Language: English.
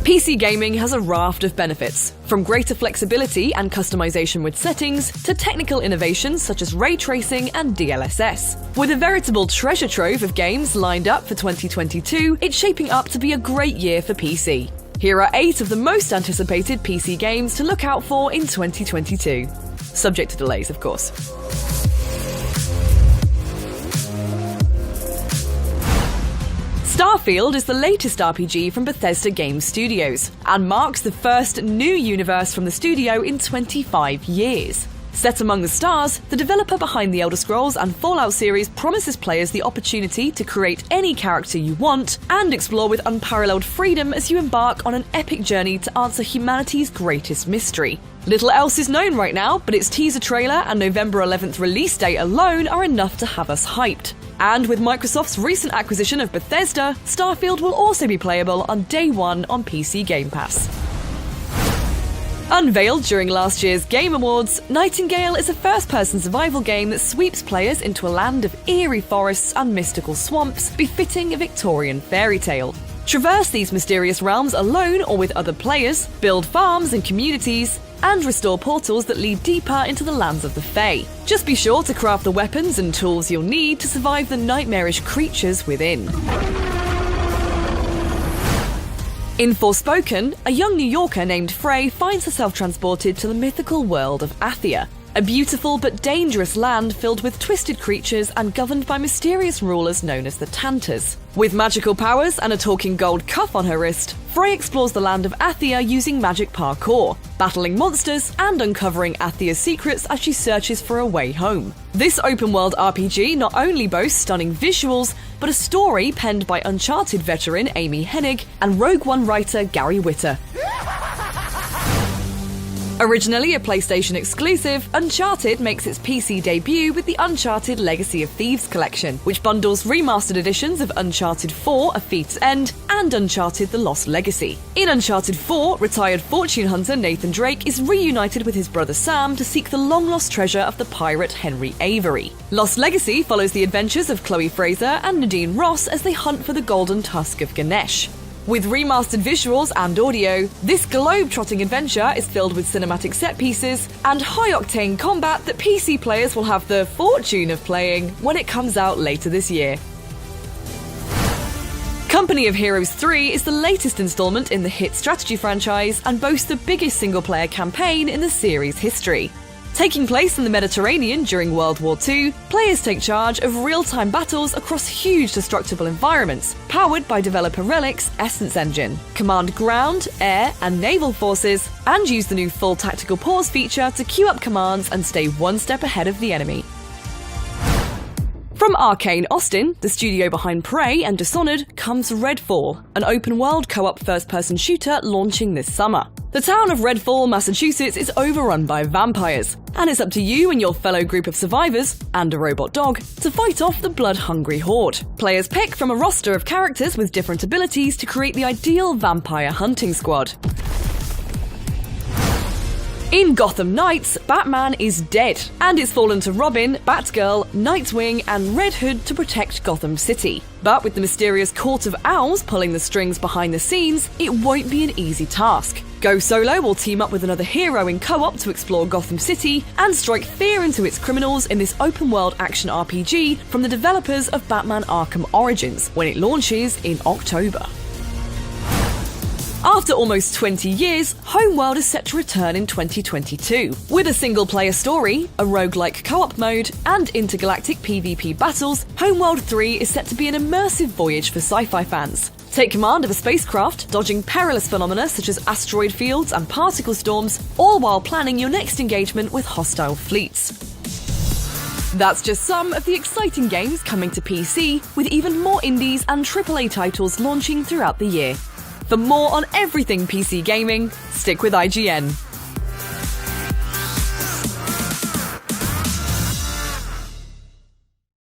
PC gaming has a raft of benefits, from greater flexibility and customization with settings to technical innovations such as ray tracing and DLSS. With a veritable treasure trove of games lined up for 2022, it's shaping up to be a great year for PC. Here are 8 of the most anticipated PC games to look out for in 2022. Subject to delays, of course. Starfield is the latest RPG from Bethesda Game Studios, and marks the first new universe from the studio in 25 years. Set among the stars, the developer behind the Elder Scrolls and Fallout series promises players the opportunity to create any character you want and explore with unparalleled freedom as you embark on an epic journey to answer humanity's greatest mystery. Little else is known right now, but its teaser trailer and November 11th release date alone are enough to have us hyped. And with Microsoft's recent acquisition of Bethesda, Starfield will also be playable on day one on PC Game Pass. Unveiled during last year's Game Awards, Nightingale is a first-person survival game that sweeps players into a land of eerie forests and mystical swamps befitting a Victorian fairy tale. Traverse these mysterious realms alone or with other players, build farms and communities, and restore portals that lead deeper into the lands of the Fae. Just be sure to craft the weapons and tools you'll need to survive the nightmarish creatures within. In Forspoken, a young New Yorker named Frey finds herself transported to the mythical world of Athia, a beautiful but dangerous land filled with twisted creatures and governed by mysterious rulers known as the Tanters. With magical powers and a talking gold cuff on her wrist, Frey explores the land of Athia using magic parkour, battling monsters and uncovering Athia's secrets as she searches for a way home. This open-world RPG not only boasts stunning visuals, but a story penned by Uncharted veteran Amy Hennig and Rogue One writer Gary Whitta. Originally a PlayStation exclusive, Uncharted makes its PC debut with the Uncharted Legacy of Thieves collection, which bundles remastered editions of Uncharted 4: A Thief's End and Uncharted: The Lost Legacy. In Uncharted 4, retired fortune hunter Nathan Drake is reunited with his brother Sam to seek the long-lost treasure of the pirate Henry Avery. Lost Legacy follows the adventures of Chloe Fraser and Nadine Ross as they hunt for the golden tusk of Ganesh. With remastered visuals and audio, this globe-trotting adventure is filled with cinematic set pieces and high-octane combat that PC players will have the fortune of playing when it comes out later this year. Company of Heroes 3 is the latest installment in the hit strategy franchise and boasts the biggest single-player campaign in the series' history. Taking place in the Mediterranean during World War II, players take charge of real-time battles across huge destructible environments, powered by developer Relic's Essence engine. Command ground, air, and naval forces, and use the new full tactical pause feature to queue up commands and stay one step ahead of the enemy. From Arcane Austin, the studio behind Prey and Dishonored, comes Redfall, an open-world co-op first-person shooter launching this summer. The town of Redfall, Massachusetts is overrun by vampires, and it's up to you and your fellow group of survivors, and a robot dog, to fight off the blood-hungry horde. Players pick from a roster of characters with different abilities to create the ideal vampire hunting squad. In Gotham Knights, Batman is dead, and it's fallen to Robin, Batgirl, Nightwing, and Red Hood to protect Gotham City. But with the mysterious Court of Owls pulling the strings behind the scenes, it won't be an easy task. Go Solo will team up with another hero in co-op to explore Gotham City and strike fear into its criminals in this open-world action RPG from the developers of Batman Arkham Origins, when it launches in October. After almost 20 years, Homeworld is set to return in 2022. With a single-player story, a roguelike co-op mode, and intergalactic PvP battles, Homeworld 3 is set to be an immersive voyage for sci-fi fans. Take command of a spacecraft, dodging perilous phenomena such as asteroid fields and particle storms, all while planning your next engagement with hostile fleets. That's just some of the exciting games coming to PC, with even more indies and AAA titles launching throughout the year. For more on everything PC gaming, stick with IGN.